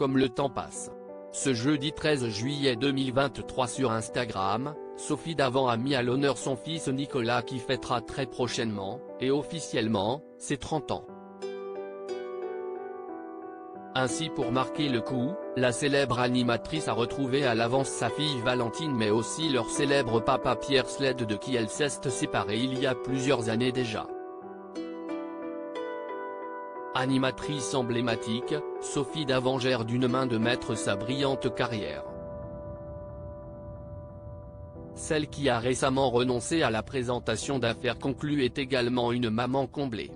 comme le temps passe. Ce jeudi 13 juillet 2023 sur Instagram, Sophie Davant a mis à l'honneur son fils Nicolas qui fêtera très prochainement, et officiellement, ses 30 ans. Ainsi pour marquer le coup, la célèbre animatrice a retrouvé à l'avance sa fille Valentine mais aussi leur célèbre papa Pierre Sled de qui elle s'est séparée il y a plusieurs années déjà. Animatrice emblématique, Sophie Davant gère d'une main de maître sa brillante carrière. Celle qui a récemment renoncé à la présentation d'affaires conclues est également une maman comblée.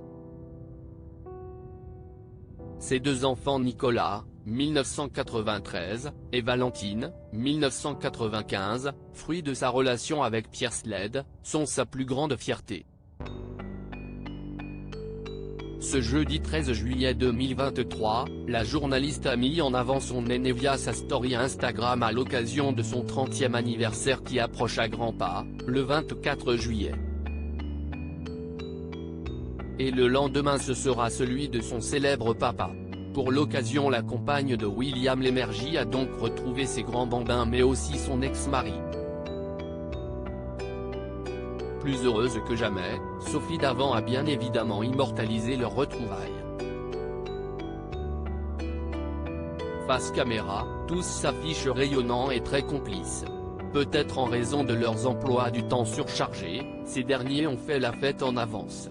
Ses deux enfants Nicolas, 1993, et Valentine, 1995, fruits de sa relation avec Pierre Sled, sont sa plus grande fierté. Ce jeudi 13 juillet 2023, la journaliste a mis en avant son aîné via sa story Instagram à l'occasion de son 30e anniversaire qui approche à grands pas, le 24 juillet. Et le lendemain ce sera celui de son célèbre papa. Pour l'occasion la compagne de William Lémergie a donc retrouvé ses grands bambins mais aussi son ex-mari. Plus heureuse que jamais, Sophie Davant a bien évidemment immortalisé leur retrouvailles. Face caméra, tous s'affichent rayonnants et très complices. Peut-être en raison de leurs emplois du temps surchargés, ces derniers ont fait la fête en avance.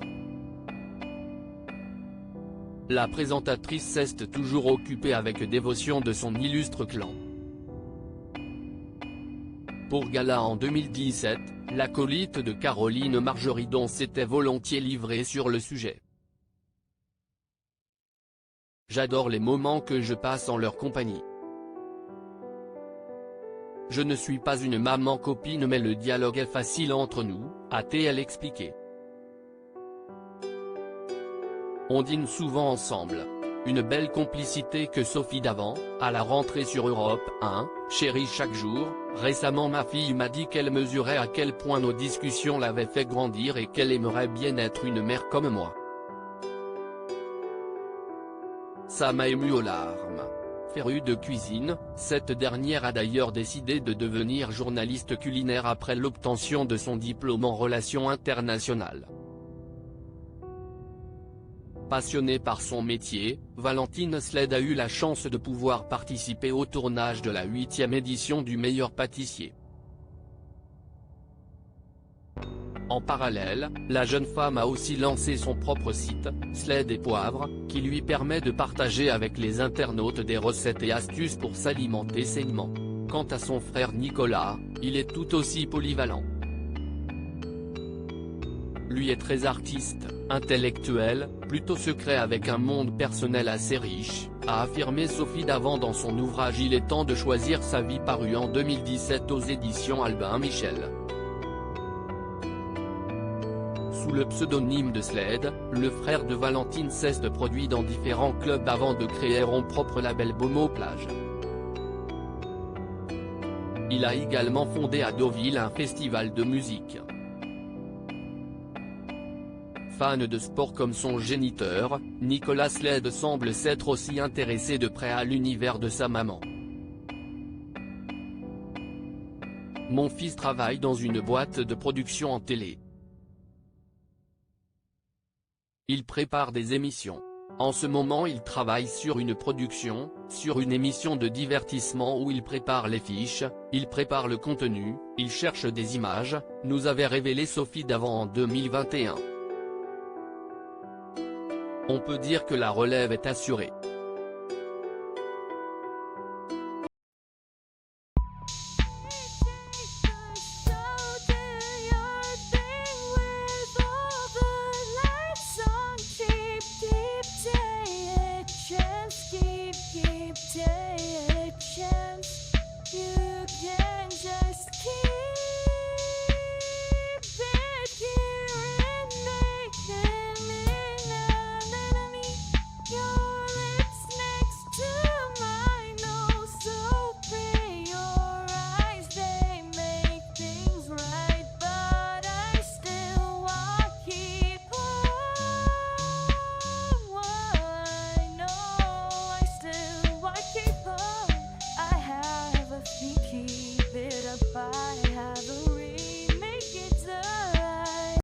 La présentatrice reste toujours occupée avec dévotion de son illustre clan. Pour Gala en 2017, l'acolyte de Caroline Margeridon s'était volontiers livrée sur le sujet. J'adore les moments que je passe en leur compagnie. Je ne suis pas une maman copine mais le dialogue est facile entre nous, a-t-elle expliqué. On dîne souvent ensemble. Une belle complicité que Sophie Davant, à la rentrée sur Europe 1, chérie chaque jour. Récemment ma fille m'a dit qu'elle mesurait à quel point nos discussions l'avaient fait grandir et qu'elle aimerait bien être une mère comme moi. Ça m'a ému aux larmes. Férue de cuisine, cette dernière a d'ailleurs décidé de devenir journaliste culinaire après l'obtention de son diplôme en relations internationales. Passionnée par son métier, Valentine Sled a eu la chance de pouvoir participer au tournage de la 8e édition du meilleur pâtissier. En parallèle, la jeune femme a aussi lancé son propre site, Sled et Poivre, qui lui permet de partager avec les internautes des recettes et astuces pour s'alimenter sainement. Quant à son frère Nicolas, il est tout aussi polyvalent. Lui est très artiste, intellectuel, plutôt secret avec un monde personnel assez riche, a affirmé Sophie Davant dans son ouvrage Il est temps de choisir sa vie paru en 2017 aux éditions Albin Michel. Sous le pseudonyme de Sled, le frère de Valentine s'est produit dans différents clubs avant de créer son propre label Bomo Plage. Il a également fondé à Deauville un festival de musique. Fan de sport comme son géniteur, Nicolas Sled semble s'être aussi intéressé de près à l'univers de sa maman. Mon fils travaille dans une boîte de production en télé. Il prépare des émissions. En ce moment il travaille sur une production, sur une émission de divertissement où il prépare les fiches, il prépare le contenu, il cherche des images, nous avait révélé Sophie Davant en 2021. On peut dire que la relève est assurée.